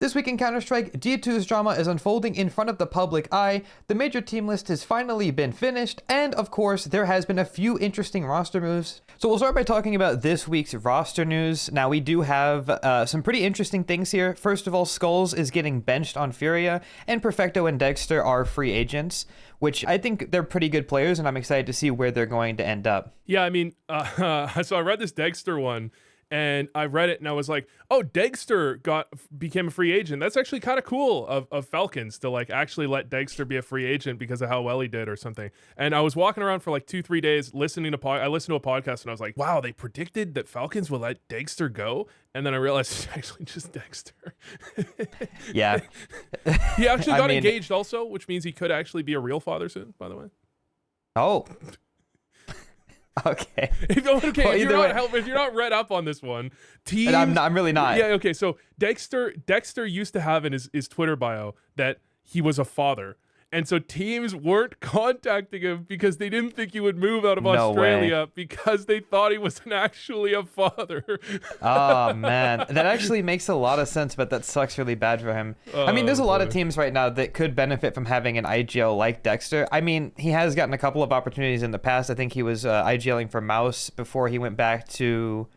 This week in Counter-Strike, G2's drama is unfolding in front of the public eye, the major team list has finally been finished, and of course, there has been a few interesting roster moves. So we'll start by talking about this week's roster news. Now, we do have some pretty interesting things here. First of all, Skulls is getting benched on Furia, and Perfecto and Dexter are free agents, which I think they're pretty good players, and I'm excited to see where they're going to end up. Yeah, I mean, so I read this Dexter one, and I read it and I was like, oh, Dexter became a free agent. That's actually kind of cool of Falcons to like actually let Dexter be a free agent because of how well he did or something. And I was walking around for like 2-3 days listening to I listened to a podcast and I was like, wow, they predicted that Falcons will let Dexter go. And then I realized it's actually just Dexter. Yeah. He actually got engaged also, which means he could actually be a real father soon, by the way. Oh. Okay. If you're not read up on this one, teams. I'm really not. Yeah. Okay. So Dexter used to have in his Twitter bio that he was a father, and so teams weren't contacting him because they didn't think he would move out of Australia because they thought he wasn't actually a father. Oh man, that actually makes a lot of sense, but that sucks really bad for him. I mean, there's a lot of teams right now that could benefit from having an IGL like Dexter. I mean, he has gotten a couple of opportunities in the past. I think he was IGLing for Mouse before he went back to...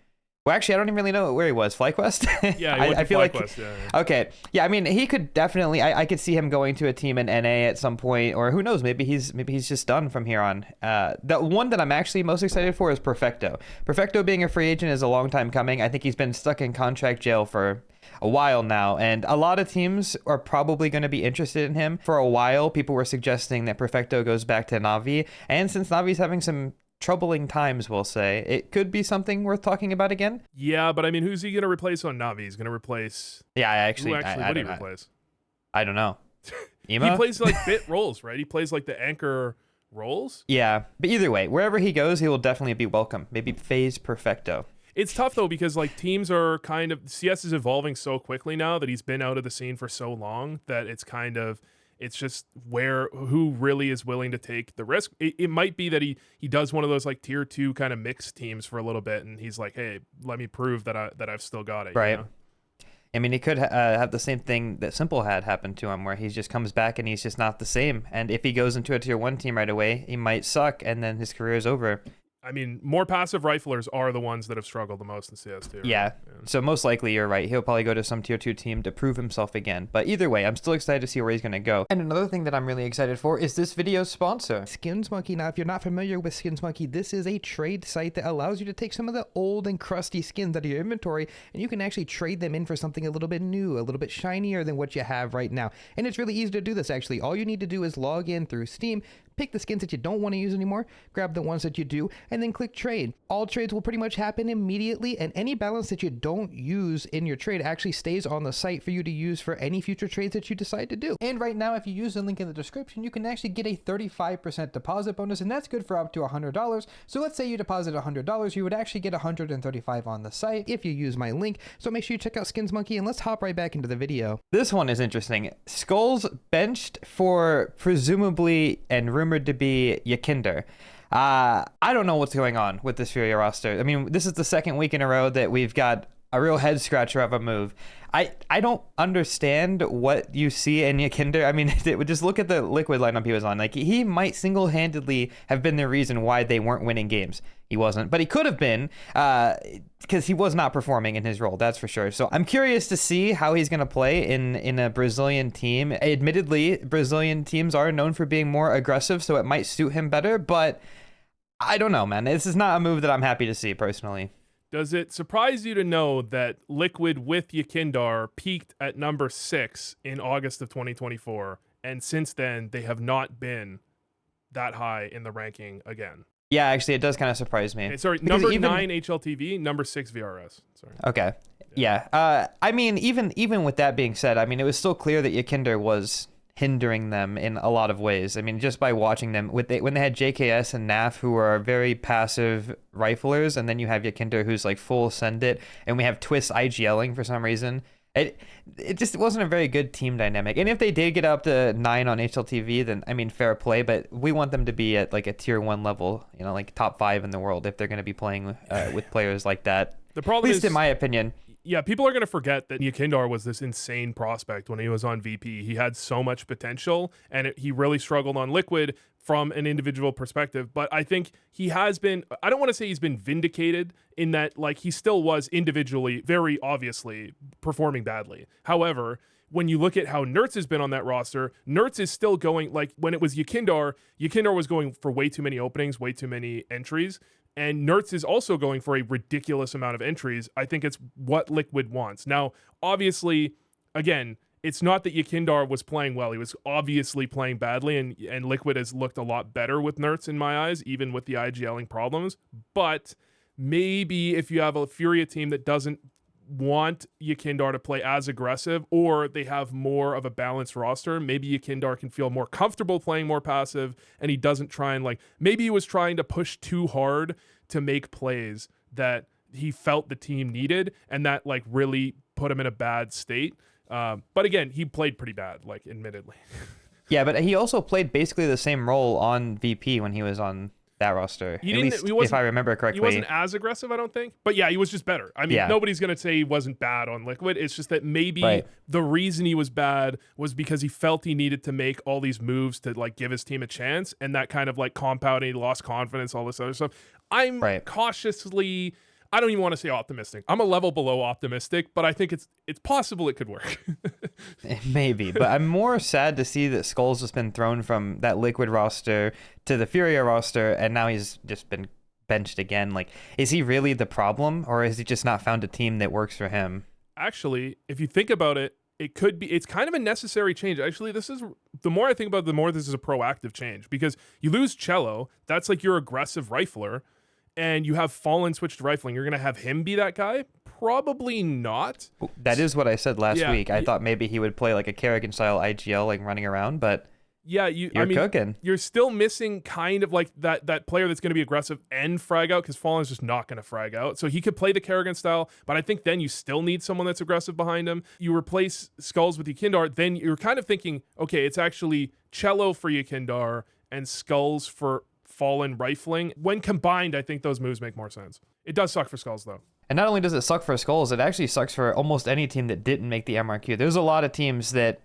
Well, actually, I don't even really know where he was. FlyQuest? Yeah, he went to FlyQuest, yeah. Okay. Yeah, I mean, he could definitely... I could see him going to a team in NA at some point, or who knows, maybe he's just done from here on. The one that I'm actually most excited for is Perfecto. Perfecto being a free agent is a long time coming. I think he's been stuck in contract jail for a while now, and a lot of teams are probably going to be interested in him. For a while, people were suggesting that Perfecto goes back to Na'Vi, and since Navi's having some troubling times, we'll say, it could be something worth talking about again. Yeah, but I mean, who's he going to replace on Na'Vi? He's going to replace... Yeah, who would he replace? I don't know. Emo? He plays like bit roles, right? He plays like the anchor roles. Yeah, but either way, wherever he goes, he will definitely be welcome. Maybe phase Perfecto. It's tough though, because like teams are kind of... CS is evolving so quickly now that he's been out of the scene for so long that it's kind of... It's just who really is willing to take the risk. It might be that he does one of those like tier 2 kind of mixed teams for a little bit, and he's like, hey, let me prove that I've still got it. Right. You know? I mean, he could have the same thing that Simple had happen to him, where he just comes back and he's just not the same. And if he goes into a tier 1 team right away, he might suck, and then his career is over. I mean, more passive riflers are the ones that have struggled the most in CS2. Right? Yeah, so most likely you're right. He'll probably go to some tier 2 team to prove himself again. But either way, I'm still excited to see where he's going to go. And another thing that I'm really excited for is this video's sponsor, SkinsMonkey. Now, if you're not familiar with SkinsMonkey, this is a trade site that allows you to take some of the old and crusty skins out of your inventory, and you can actually trade them in for something a little bit new, a little bit shinier than what you have right now. And it's really easy to do this, actually. All you need to do is log in through Steam, pick the skins that you don't want to use anymore, grab the ones that you do, and then click trade. All trades will pretty much happen immediately, and any balance that you don't use in your trade actually stays on the site for you to use for any future trades that you decide to do. And right now, if you use the link in the description, you can actually get a 35% deposit bonus, and that's good for up to $100. So let's say you deposit $100, you would actually get $135 on the site if you use my link. So make sure you check out SkinsMonkey, and let's hop right back into the video. This one is interesting. Skulls benched for presumably and rumored to be Yakinder. I don't know what's going on with this Furia roster. I mean, this is the second week in a row that we've got a real head scratcher of a move. I don't understand what you see in Yakinder. I mean, just look at the Liquid lineup he was on. Like, he might single-handedly have been the reason why they weren't winning games. He wasn't, but he could have been, because he was not performing in his role, that's for sure. So I'm curious to see how he's going to play in a Brazilian team. Admittedly, Brazilian teams are known for being more aggressive, so it might suit him better, but I don't know, man. This is not a move that I'm happy to see, personally. Does it surprise you to know that Liquid with Yakindar peaked at number 6 in August of 2024, and since then they have not been that high in the ranking again? Yeah, actually, it does kind of surprise me. Sorry, because number 9 HLTV, number 6 VRS. Sorry. Okay. Yeah. I mean, even with that being said, I mean, it was still clear that Yakinder was hindering them in a lot of ways. I mean, just by watching them when they had JKS and NAF, who are very passive riflers, and then you have Yakinder, who's like full send it, and we have Twist IGLing for some reason. It just wasn't a very good team dynamic. And if they did get up to 9 on HLTV, then I mean, fair play, but we want them to be at like a tier 1 level, like top 5 in the world if they're going to be playing with players like that. The problem at least in my opinion. Yeah, people are going to forget that Yekindar was this insane prospect when he was on VP. He had so much potential, and he really struggled on Liquid from an individual perspective. But I think he has been, I don't want to say he's been vindicated in that, like, he still was individually, very obviously, performing badly. However, when you look at how Nertz has been on that roster, Nertz is still going, like, when it was Yekindar was going for way too many openings, way too many entries. And Nertz is also going for a ridiculous amount of entries. I think it's what Liquid wants. Now, obviously, again, it's not that Yekindar was playing well. He was obviously playing badly, and Liquid has looked a lot better with Nertz in my eyes, even with the IGLing problems. But maybe if you have a Furia team that doesn't want Yekindar to play as aggressive, or they have more of a balanced roster, maybe Yekindar can feel more comfortable playing more passive, and he doesn't try and, like, maybe he was trying to push too hard to make plays that he felt the team needed, and that, like, really put him in a bad state. But again, he played pretty bad, like, admittedly. Yeah, but he also played basically the same role on VP when he was on that roster. At least if I remember correctly. He wasn't as aggressive, I don't think. But yeah, he was just better. I mean, nobody's going to say he wasn't bad on Liquid. It's just that maybe the reason he was bad was because he felt he needed to make all these moves to, like, give his team a chance, and that kind of, like, compounding, he lost confidence, all this other stuff. I'm cautiously, I don't even want to say optimistic. I'm a level below optimistic, but I think it's possible it could work. Maybe, but I'm more sad to see that Skull's just been thrown from that Liquid roster to the Furia roster, and now he's just been benched again. Like, is he really the problem, or has he just not found a team that works for him? Actually, if you think about it, it could be, it's kind of a necessary change. Actually, this is, the more I think about it, the more this is a proactive change, because you lose Cello, that's like your aggressive rifler, and you have Fallen switch to rifling. You're going to have him be that guy? Probably not. That is what I said last week. I thought maybe he would play like a Kerrigan-style IGL, like running around, but yeah, I mean, cooking. You're still missing kind of like that player that's going to be aggressive and frag out, because Fallen's just not going to frag out. So he could play the Kerrigan style, but I think then you still need someone that's aggressive behind him. You replace Skulls with Yekindar, then you're kind of thinking, okay, it's actually Cello for Yekindar and Skulls for Fallen rifling. When combined, I think those moves make more sense. It does suck for Skulls, though. And not only does it suck for Skulls, it actually sucks for almost any team that didn't make the MRQ. There's a lot of teams that,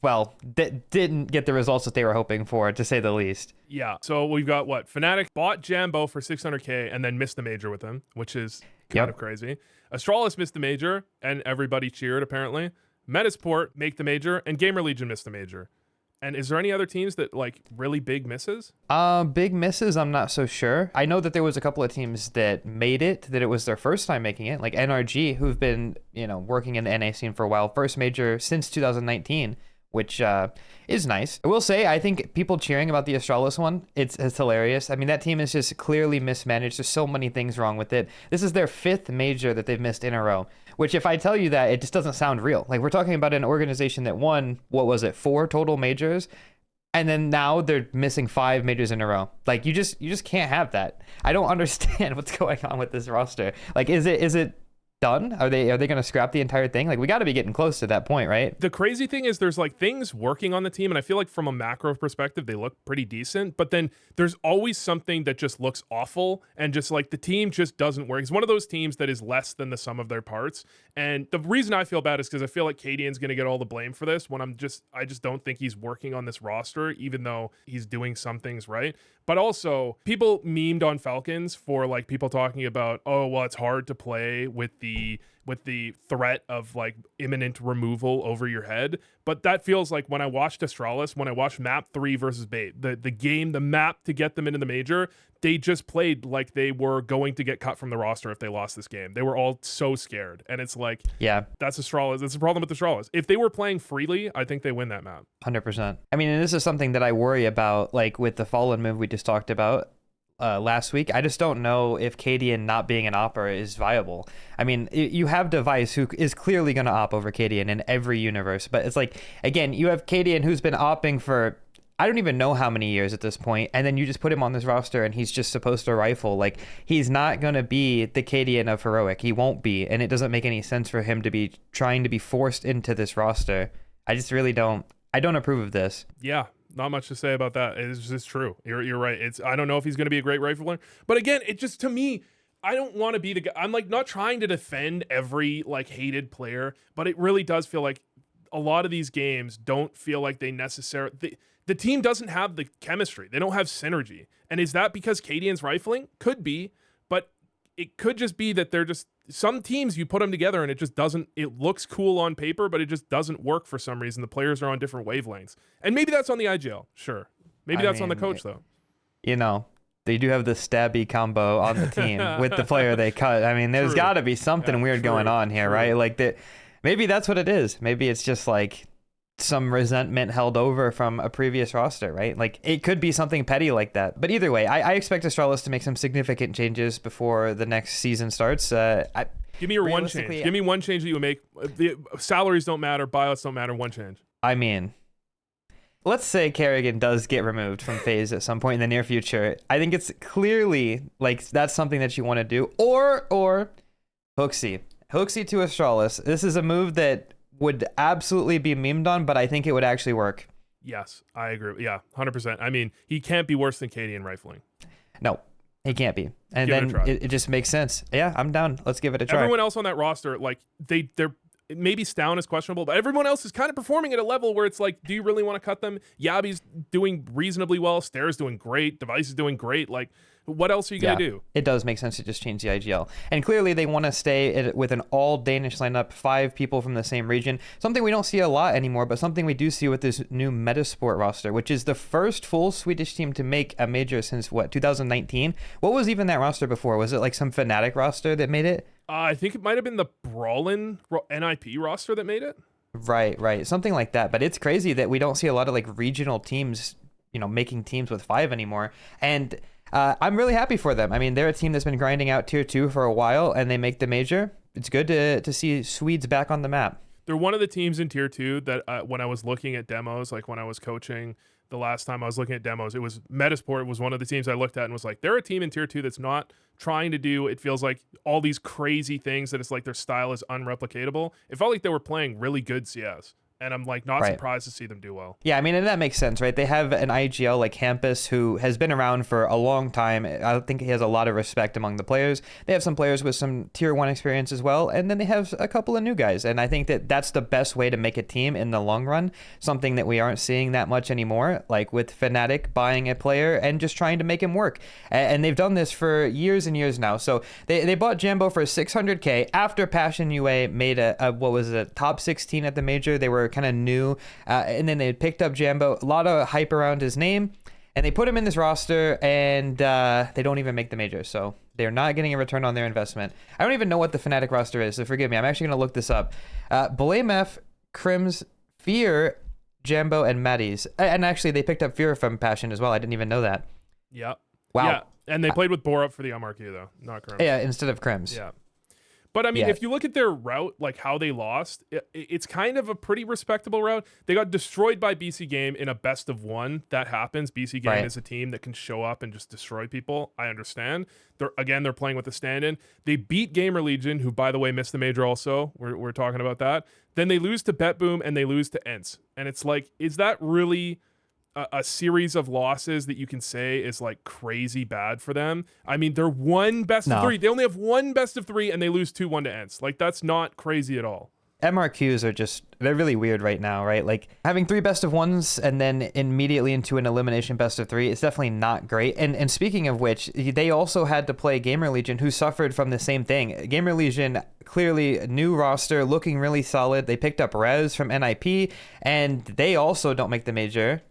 well, that didn't get the results that they were hoping for, to say the least. Yeah. So we've got what? Fnatic bought Jambo for 600K and then missed the major with him, which is kind of crazy. Astralis missed the major and everybody cheered, apparently. Metasport make the major and Gamer Legion missed the major. And is there any other teams that, like, really big misses? Big misses, I'm not so sure. I know that there was a couple of teams that made it, that it was their first time making it, like NRG, who've been, working in the NA scene for a while, first major since 2019, which is nice. I will say, I think people cheering about the Astralis one, it's hilarious. I mean, that team is just clearly mismanaged. There's so many things wrong with it. This is their 5th major that they've missed in a row, which, if I tell you that, it just doesn't sound real. Like, we're talking about an organization that won, 4 total majors, and then now they're missing 5 majors in a row. Like, you just can't have that. I don't understand what's going on with this roster. Like, is it done? Are they going to scrap the entire thing? Like, we got to be getting close to that point, right? The crazy thing is there's, like, things working on the team, and I feel like from a macro perspective they look pretty decent, but then there's always something that just looks awful, and just, like, the team just doesn't work. It's one of those teams that is less than the sum of their parts, and the reason I feel bad is because I feel like Cadian's going to get all the blame for this, when I just don't think he's working on this roster, even though he's doing some things right. But also, people memed on Falcons for, like, people talking about, oh, well, it's hard to play with the threat of, like, imminent removal over your head. But that feels like when I watched Astralis, when I watched map 3 versus Bait, the map to get them into the major, they just played like they were going to get cut from the roster if they lost this game. They were all so scared. And it's like, yeah, that's Astralis. That's the problem with Astralis. If they were playing freely, I think they win that map. 100%. I mean, and this is something that I worry about, like with the Fallen move we just talked about last week. I just don't know if Cadian not being an opper is viable. I mean, you have Device, who is clearly going to op over Cadian in every universe, but it's like, again, you have Cadian, who's been opping for I don't even know how many years at this point, and then you just put him on this roster and he's just supposed to rifle. Like, he's not going to be the Cadian of Heroic. He won't be, and it doesn't make any sense for him to be trying to be forced into this roster. I just really don't approve of this. Yeah, not much to say about that. It's just true. You're right. I don't know if he's going to be a great rifler, but again, it just, to me, I don't want to be the guy. I'm like not trying to defend every like hated player, but it really does feel like a lot of these games don't feel like they necessarily. The team doesn't have the chemistry. They don't have synergy. And is that because Cadian's rifling? Could be, but it could just be that they're just some teams you put them together and it just doesn't. It looks cool on paper, but it just doesn't work for some reason. The players are on different wavelengths, and maybe that's on the IGL. Sure, maybe that's on the coach though. You know. They do have the stabby combo on the team with the player they cut. I mean, there's got to be something weird going on here, right? Like maybe that's what it is. Maybe it's just like some resentment held over from a previous roster, right? Like it could be something petty like that. But either way, I expect Astralis to make some significant changes before the next season starts. Give me your one change. Give me one change that you would make. The salaries don't matter, buyouts don't matter. One change. I mean, let's say Kerrigan does get removed from FaZe at some point in the near future. I think it's clearly like that's something that you want to do. Or Hooksy to Astralis. This is a move that would absolutely be memed on, but I think it would actually work. Yes, I agree. Yeah, 100%. I mean, he can't be worse than Cadian rifling. No, he can't be. And then it just makes sense. Yeah, I'm down. Let's give it a try. Everyone else on that roster, like they're maybe Stown is questionable, but everyone else is kind of performing at a level where it's like, do you really want to cut them? Yabi's doing reasonably well. Stairs doing great. Device is doing great. Like, what else are you going to do? It does make sense to just change the IGL. And clearly they want to stay with an all Danish lineup, 5 people from the same region. Something we don't see a lot anymore, but something we do see with this new Metasport roster, which is the first full Swedish team to make a major since, 2019? What was even that roster before? Was it like some Fnatic roster that made it? I think it might have been the Brawlin NIP roster that made it. Right. Something like that. But it's crazy that we don't see a lot of like regional teams, making teams with 5 anymore. And I'm really happy for them. I mean, they're a team that's been grinding out tier 2 for a while, and they make the major. It's good to see Swedes back on the map. They're one of the teams in tier 2 that when I was looking at demos, like when I was coaching the last time I was looking at demos, it was Metasport was one of the teams I looked at and was like, they're a team in tier 2 that's not trying to do, it feels like, all these crazy things that it's like their style is unreplicatable. It felt like they were playing really good CS. And I'm like not surprised to see them do well. Yeah, I mean, and that makes sense, right? They have an IGL like Hampus who has been around for a long time. I think he has a lot of respect among the players. They have some players with some tier 1 experience as well. And then they have a couple of new guys. And I think that that's the best way to make a team in the long run. Something that we aren't seeing that much anymore, like with Fnatic buying a player and just trying to make him work. And they've done this for years and years now. So they bought Jambo for 600K after Passion UA made a top 16 at the major. They were kind of new, and then they picked up Jambo. A lot of hype around his name, and they put him in this roster, and they don't even make the major, so they're not getting a return on their investment. I don't even know what the Fnatic roster is, so forgive me. I'm actually going to look this up. Blamef, Crims, Fear, Jambo, and Maddie's. And actually, they picked up Fear from Passion as well. I didn't even know that. Yeah. Wow. Yeah. And they played with Borup for the MRQ, though, not Crims. Yeah, instead of Crims. Yeah. But I mean, if you look at their route, like how they lost, it's kind of a pretty respectable route. They got destroyed by BC Game in a best of 1. That happens. BC Game is a team that can show up and just destroy people. I understand. They're playing with a stand-in. They beat Gamer Legion, who, by the way, missed the major also. We're talking about that. Then they lose to Bet Boom and they lose to Ents. And it's like, is that really a series of losses that you can say is like crazy bad for them? I mean, they're one best of 3. They only have one best of 3 and they lose 2-1 to Ents. Like, that's not crazy at all. MRQs are they're really weird right now, right? Like having 3 best of 1s and then immediately into an elimination best of 3 is definitely not great. And speaking of which, they also had to play Gamer Legion, who suffered from the same thing. Gamer Legion, clearly a new roster, looking really solid. They picked up Rez from NIP, and they also don't make the major.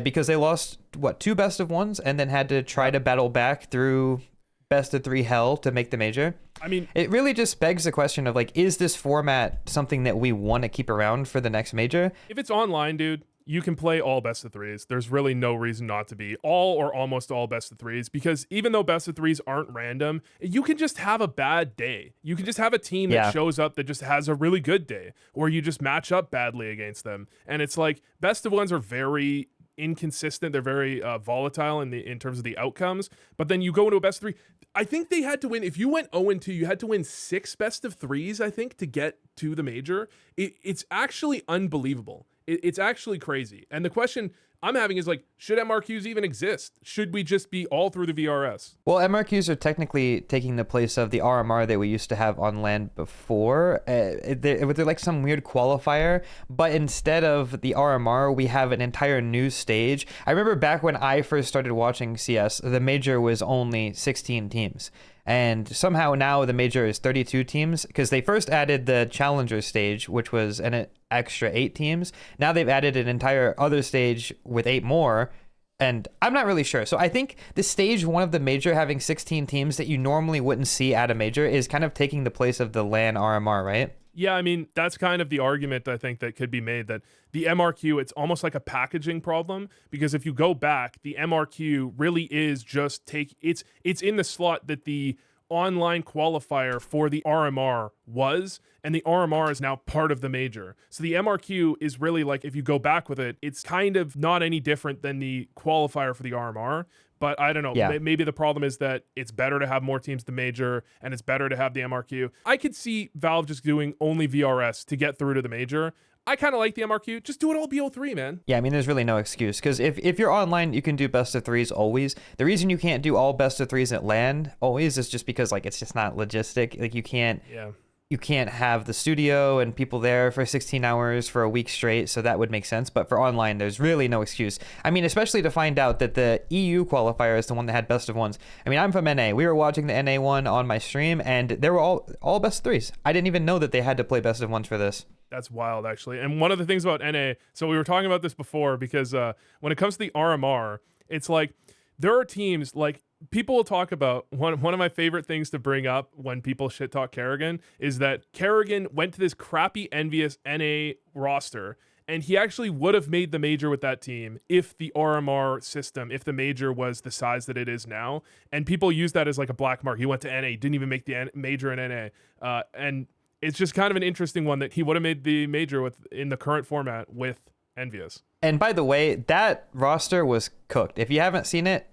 Because they lost, 2 best of 1s and then had to try to battle back through best of 3 hell to make the major. I mean, it really just begs the question of like, is this format something that we want to keep around for the next major? If it's online, dude, you can play all best of 3s. There's really no reason not to be all or almost all best of 3s, because even though best of 3s aren't random, you can just have a bad day. You can just have a team that shows up that just has a really good day, or you just match up badly against them. And it's like best of 1s are very inconsistent. They're very volatile in terms of the outcomes. But then you go into a best of 3. I think they had to win. If you went 0-2, you had to win 6 best of 3s, I think, to get to the major. It's actually unbelievable. It's actually crazy. And the question I'm having is like, should MRQs even exist? Should we just be all through the VRS? Well, MRQs are technically taking the place of the RMR that we used to have on land before. They're like some weird qualifier, but instead of the RMR, we have an entire new stage. I remember back when I first started watching CS, the major was only 16 teams. And somehow now the major is 32 teams because they first added the challenger stage, which was an extra 8 teams. Now they've added an entire other stage with 8 more. And I'm not really sure. So I think the stage 1 of the major having 16 teams that you normally wouldn't see at a major is kind of taking the place of the LAN RMR, right? Yeah, I mean, that's kind of the argument I think that could be made, that the MRQ, it's almost like a packaging problem, because if you go back, the MRQ really is just it's in the slot that the online qualifier for the RMR was, and the RMR is now part of the major. So the MRQ is really like, if you go back with it, it's kind of not any different than the qualifier for the RMR. But I don't know. Yeah. Maybe the problem is that it's better to have more teams to major, and it's better to have the MRQ. I could see Valve just doing only VRS to get through to the major. I kind of like the MRQ. Just do it all BO3, man. Yeah, I mean, there's really no excuse, because if you're online, you can do best of 3s always. The reason you can't do all best of 3s at LAN always is just because, like, it's just not logistic. Like, you can't... Yeah. You can't have the studio and people there for 16 hours for a week straight, so that would make sense. But for online, there's really no excuse. I mean, especially to find out that the EU qualifier is the one that had best of 1s. I mean, I'm from NA. We were watching the NA one on my stream, and they were all best of 3s. I didn't even know that they had to play best of 1s for this. That's wild, actually. And one of the things about NA, so we were talking about this before, because when it comes to the RMR, it's like there are teams like... People will talk about one of my favorite things to bring up when people shit talk Kerrigan is that Kerrigan went to this crappy envious NA roster, and he actually would have made the major with that team if the RMR system, if the major was the size that it is now. And people use that as like a black mark. He went to NA, didn't even make the major in NA. And it's just kind of an interesting one that he would have made the major in the current format with Envious. And by the way, that roster was cooked. If you haven't seen it,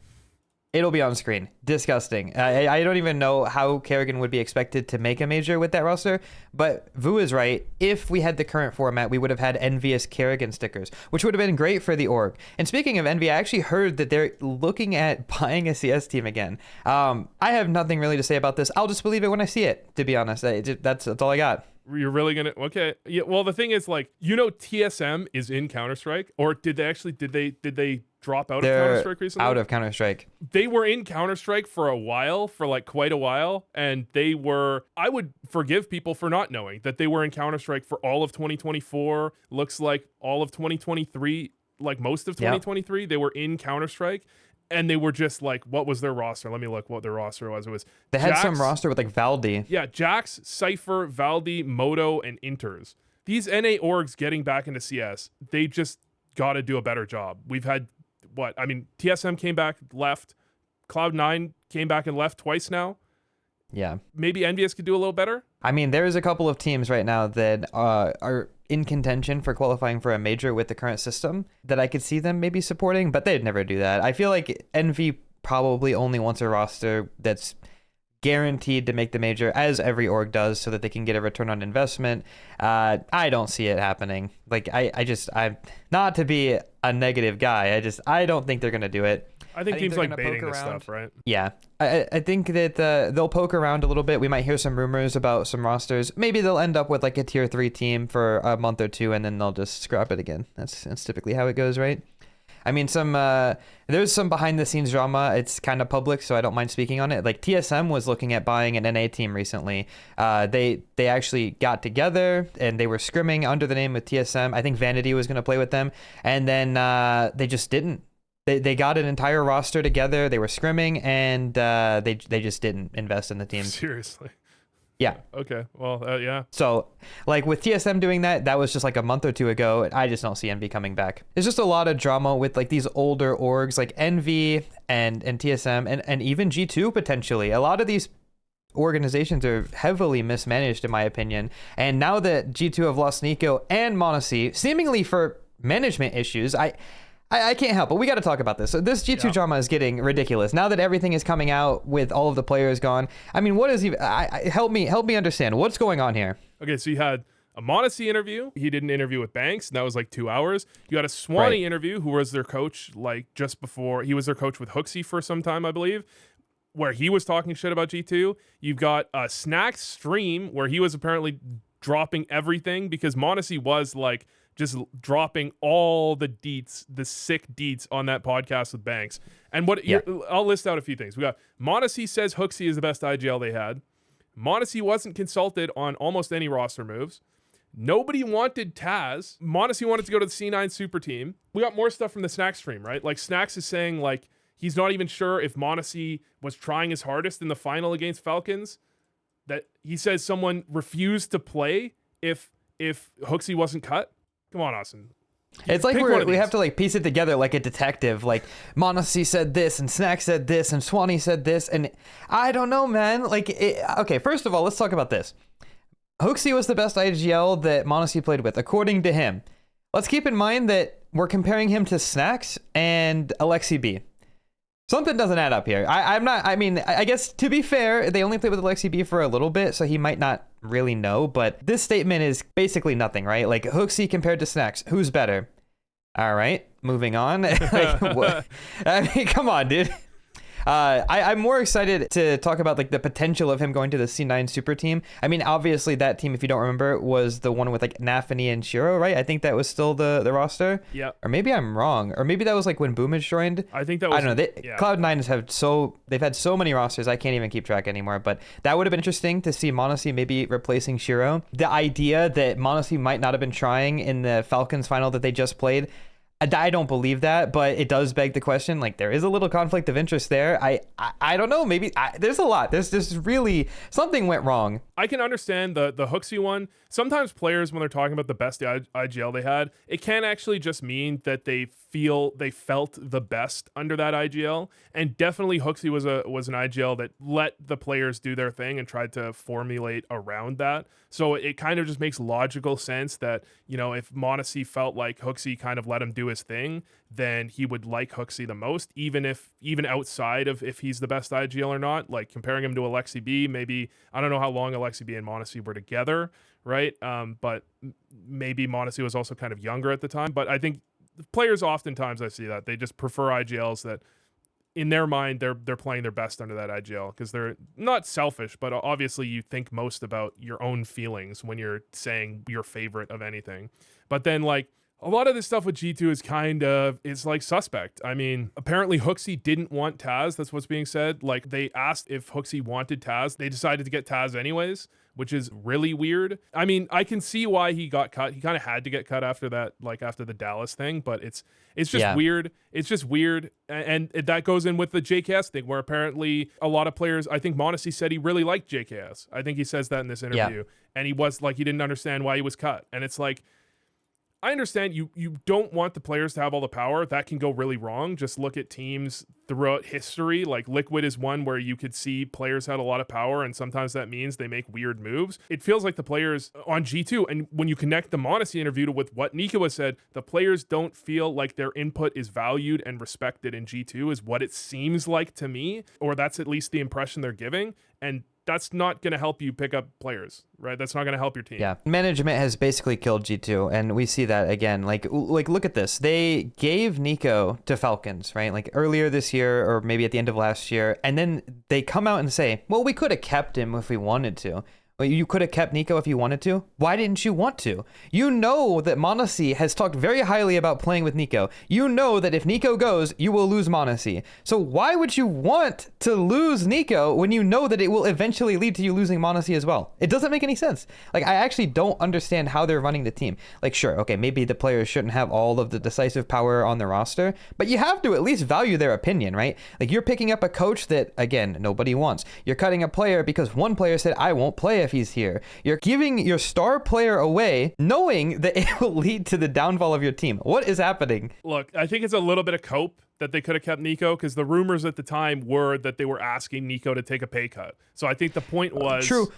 it'll be on screen. Disgusting. I don't even know how Kerrigan would be expected to make a major with that roster, but Vu is right. If we had the current format, we would have had Envious Kerrigan stickers, which would have been great for the org. And speaking of Envy, I actually heard that they're looking at buying a CS team again. I have nothing really to say about this. I'll just believe it when I see it, to be honest. That's all I got. You're really gonna... Okay. Yeah, well, the thing is, like, TSM is in Counter-Strike, or did they drop out of Counter-Strike recently? Out of Counter-Strike. They were in Counter-Strike for a while, for like quite a while, and I would forgive people for not knowing that they were in Counter-Strike for all of 2024, looks like all of 2023, like most of 2023, They were in Counter-Strike. And they were just like, what was their roster? Let me look what their roster was. It was they had some roster with like Valdi. Yeah, Jax, Cypher, Valdi, Moto, and Inters. These NA orgs getting back into CS, they just got to do a better job. We've had TSM came back, left. Cloud9 came back and left twice now. Yeah. Maybe Envious could do a little better. I mean, there's a couple of teams right now that are in contention for qualifying for a major with the current system that I could see them maybe supporting, but they'd never do that. I feel like Envy probably only wants a roster that's guaranteed to make the major, as every org does, so that they can get a return on investment. I don't see it happening. Like, I'm not to be a negative guy. I don't think they're going to do it. I think teams like baiting this stuff, right? Yeah. I think that they'll poke around a little bit. We might hear some rumors about some rosters. Maybe they'll end up with like a tier 3 team for a month or two, and then they'll just scrap it again. That's typically how it goes, right? I mean, there's some behind the scenes drama. It's kind of public, so I don't mind speaking on it. Like TSM was looking at buying an NA team recently. They actually got together and they were scrimming under the name of TSM. I think Vanity was going to play with them, and then they just didn't. They got an entire roster together. They were scrimming, and they just didn't invest in the team. Seriously. Yeah. Okay. Well, yeah. So, like with TSM doing that was just like a month or two ago. I just don't see Envy coming back. There's just a lot of drama with like these older orgs like Envy and TSM and even G2 potentially. A lot of these organizations are heavily mismanaged, in my opinion. And now that G2 have lost Nico and m0NESY, seemingly for management issues, I can't help, but we got to talk about this. So this G2 drama is getting ridiculous. Now that everything is coming out with all of the players gone, I mean, what is even... help me understand. What's going on here? Okay, so you had a Mondesi interview. He did an interview with Banks, and that was like 2 hours. You got a Swanee interview, who was their coach, like just before he was their coach with Hooksy for some time, I believe, where he was talking shit about G2. You've got a Snacks stream where he was apparently dropping everything because Mondesi was like just dropping all the deets, the sick deets on that podcast with Banks. And I'll list out a few things. We got Mondesi says Hooksy is the best IGL they had. Mondesi wasn't consulted on almost any roster moves. Nobody wanted Taz. Mondesi wanted to go to the C9 super team. We got more stuff from the Snacks stream, right? Like Snacks is saying like he's not even sure if Mondesi was trying his hardest in the final against Falcons. That he says someone refused to play if Hooksy wasn't cut. Come on, Austin. It's like we have to like piece it together like a detective. Like Mondesi said this, and Snack said this, and Swanee said this, and I don't know, man. Like, okay, first of all, let's talk about this. Hooksy was the best IGL that Mondesi played with, according to him. Let's keep in mind that we're comparing him to Snacks and Alexi B. Something doesn't add up here. I guess to be fair, they only played with Alexi B for a little bit, so he might not really know, but this statement is basically nothing, right? Like Hooksy compared to Snacks, who's better? All right, moving on. Like, what? I mean, come on, dude. I'm more excited to talk about like the potential of him going to the C9 super team. I mean, obviously that team, if you don't remember, was the one with like Nafany and Shiro, right? I think that was still the roster. Yeah. Or maybe I'm wrong. Or maybe that was like when Boomage joined. I think that was. I don't know. Cloud9 they've had so many rosters, I can't even keep track anymore. But that would have been interesting to see Mondesi maybe replacing Shiro. The idea that Mondesi might not have been trying in the Falcons final that they just played, I don't believe that, but it does beg the question. Like, there is a little conflict of interest there. I don't know. Maybe there's a lot. There's just really something went wrong. I can understand the Hooksy one. Sometimes players, when they're talking about the best IGL they had, it can actually just mean that they felt the best under that IGL. And definitely Hooksy was an IGL that let the players do their thing and tried to formulate around that. So it kind of just makes logical sense that, you know, if Mondesi felt like Hooksy kind of let him do his thing, then he would like Hooksy the most, even outside of if he's the best IGL or not. Like comparing him to Alexi B, maybe, I don't know how long Alexi B and Mondesi were together, right? But maybe Mondesi was also kind of younger at the time. But I think players oftentimes I see that they just prefer IGLs that in their mind they're playing their best under that IGL because they're not selfish, but obviously you think most about your own feelings when you're saying your favorite of anything. But then like a lot of this stuff with G2 is like suspect. I mean, apparently Hooksy didn't want Taz. That's what's being said. Like they asked if Hooksy wanted Taz. They decided to get Taz anyways, which is really weird. I mean, I can see why he got cut. He kind of had to get cut after that, like after the Dallas thing, but it's just weird. It's just weird. And that goes in with the JKS thing where apparently a lot of players, I think Mondesi said he really liked JKS. I think he says that in this interview. And he was like, he didn't understand why he was cut. And it's like, I understand you don't want the players to have all the power. That can go really wrong. Just look at teams throughout history. Like Liquid is one where you could see players had a lot of power, and sometimes that means they make weird moves. It feels like the players on G2, and when you connect the Mondesi interview with what Nico has said, the players don't feel like their input is valued and respected in G2 is what it seems like to me, or that's at least the impression they're giving. And that's not going to help you pick up players, right? That's not going to help your team. Yeah. Management has basically killed G2, and we see that again. Like look at this. They gave Nico to Falcons, right? Like earlier this year or maybe at the end of last year, and then they come out and say, well, we could have kept him if we wanted to. Well, you could have kept Nico if you wanted to. Why didn't you want to? You know that Mondesi has talked very highly about playing with Nico. You know that if Nico goes, you will lose Mondesi. So why would you want to lose Nico when you know that it will eventually lead to you losing Mondesi as well? It doesn't make any sense. Like, I actually don't understand how they're running the team. Like, sure, okay, maybe the players shouldn't have all of the decisive power on the roster, but you have to at least value their opinion, right? Like, you're picking up a coach that, again, nobody wants. You're cutting a player because one player said, I won't play if he's here. You're giving your star player away knowing that it will lead to the downfall of your team. What is happening? Look, I think it's a little bit of cope that they could have kept Nico because the rumors at the time were that they were asking Nico to take a pay cut. So I think the point was true.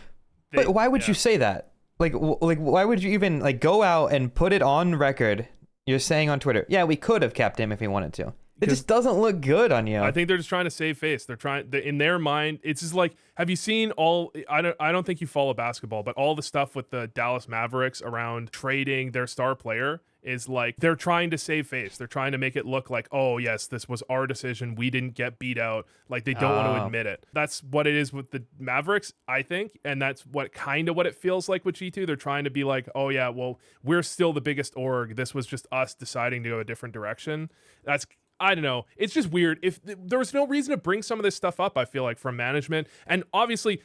But why would you say that? Like why would you even like go out and put it on record? You're saying on Twitter, yeah, we could have kept him if we wanted to. It just doesn't look good on you. I think they're just trying to save face. In their mind, it's just like, have you seen I don't think you follow basketball, but all the stuff with the Dallas Mavericks around trading their star player is like, they're trying to save face. They're trying to make it look like, oh yes, this was our decision. We didn't get beat out. Like, they don't want to admit it. That's what it is with the Mavericks, I think. And that's what it feels like with G2. They're trying to be like, oh yeah, well, we're still the biggest org. This was just us deciding to go a different direction. I don't know. It's just weird. If there was no reason to bring some of this stuff up, I feel like, from management. And obviously,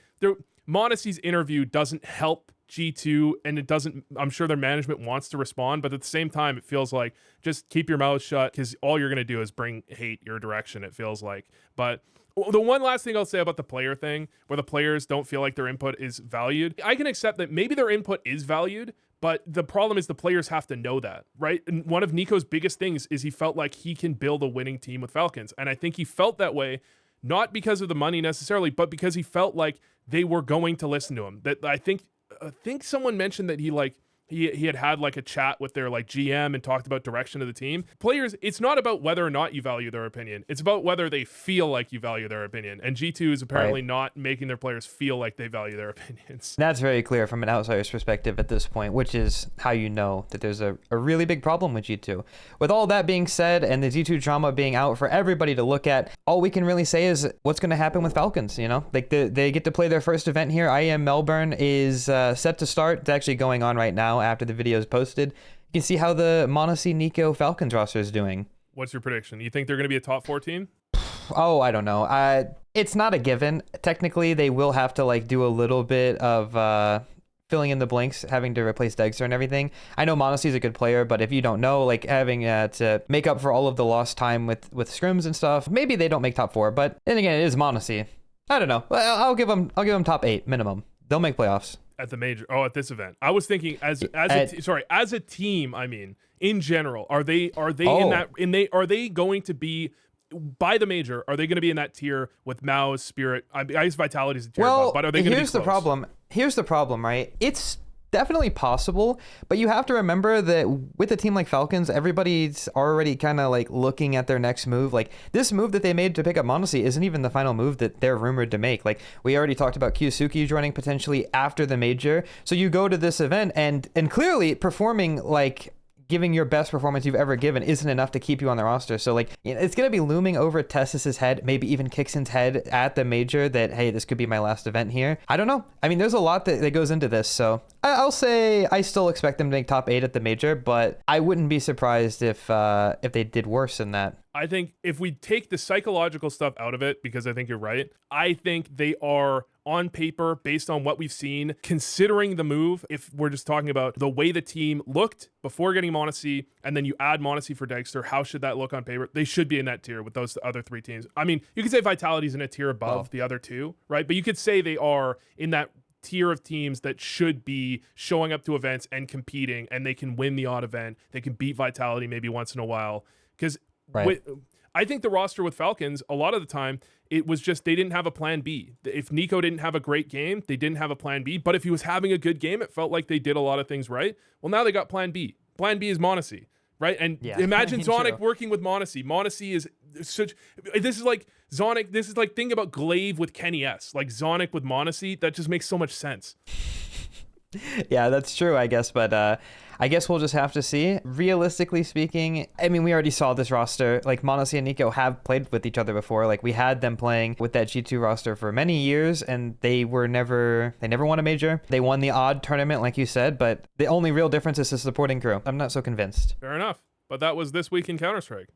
Monacy's interview doesn't help G2, and it doesn't, I'm sure their management wants to respond, but at the same time, it feels like just keep your mouth shut, because all you're going to do is bring hate your direction, it feels like. But the one last thing I'll say about the player thing, where the players don't feel like their input is valued, I can accept that maybe their input is valued, but the problem is the players have to know that, right? And one of Nico's biggest things is he felt like he can build a winning team with Falcons. And I think he felt that way, not because of the money necessarily, but because he felt like they were going to listen to him. That I think someone mentioned that he had like a chat with their like GM and talked about direction of the team. Players, it's not about whether or not you value their opinion. It's about whether they feel like you value their opinion. And G2 is apparently not making their players feel like they value their opinions. That's very clear from an outsider's perspective at this point, which is how you know that there's a really big problem with G2. With all that being said, and the G2 drama being out for everybody to look at, all we can really say is what's going to happen with Falcons, you know? Like, they get to play their first event here. IEM Melbourne is set to start. It's actually going on right now after the video is posted. You can see how the Monacy Nico Falcons roster is doing. What's your prediction? You think they're going to be a top 4 team? Oh, I don't know. It's not a given. Technically, they will have to like do a little bit of filling in the blanks, having to replace Dexter and everything. I know Monacy's a good player, but if you don't know, like having to make up for all of the lost time with scrims and stuff, maybe they don't make top 4. But then again, it is Monacy. I don't know. I'll give them top 8 minimum. They'll make playoffs. At the major, at this event, I was thinking as a team. I mean, in general, are they in that? Are they going to be by the major? Are they going to be in that tier with Mao's Spirit? I guess Vitality is a tier above, but are they going to be close? Here's the problem, right? It's definitely possible, but you have to remember that with a team like Falcons, everybody's already kind of like looking at their next move. Like, this move that they made to pick up Monacy isn't even the final move that they're rumored to make. Like, we already talked about Kyusuke joining potentially after the major. So you go to this event and clearly performing like giving your best performance you've ever given isn't enough to keep you on the roster. So like, it's going to be looming over Tessus's head, maybe even Kixon's head at the major that, hey, this could be my last event here. I don't know. I mean, there's a lot that goes into this. So I'll say I still expect them to make top 8 at the major, but I wouldn't be surprised if they did worse than that. I think if we take the psychological stuff out of it, because I think you're right, I think they are on paper, based on what we've seen, considering the move, if we're just talking about the way the team looked before getting Monacy, and then you add Monacy for Dexter, how should that look on paper? They should be in that tier with those other 3 teams. I mean, you could say Vitality's in a tier above the other 2, right? But you could say they are in that tier of teams that should be showing up to events and competing, and they can win the odd event. They can beat Vitality maybe once in a while. Because I think the roster with Falcons, a lot of the time, it was just they didn't have a plan B. If Nico didn't have a great game, they didn't have a plan B. But if he was having a good game, it felt like they did a lot of things right. Well, now they got plan B. Plan B is Monacy, right? And imagine Zonic working with Monacy. Monacy is such... This is like Zonic... This is like thinking about Glaive with Kenny S. Like Zonic with Monacy. That just makes so much sense. Yeah, that's true, I guess. But I guess we'll just have to see. Realistically speaking, I mean, we already saw this roster. Like, Monacy and Nico have played with each other before. Like, we had them playing with that G2 roster for many years, and they never won a major. They won the odd tournament, like you said, but the only real difference is the supporting crew. I'm not so convinced. Fair enough. But that was This Week in Counter-Strike.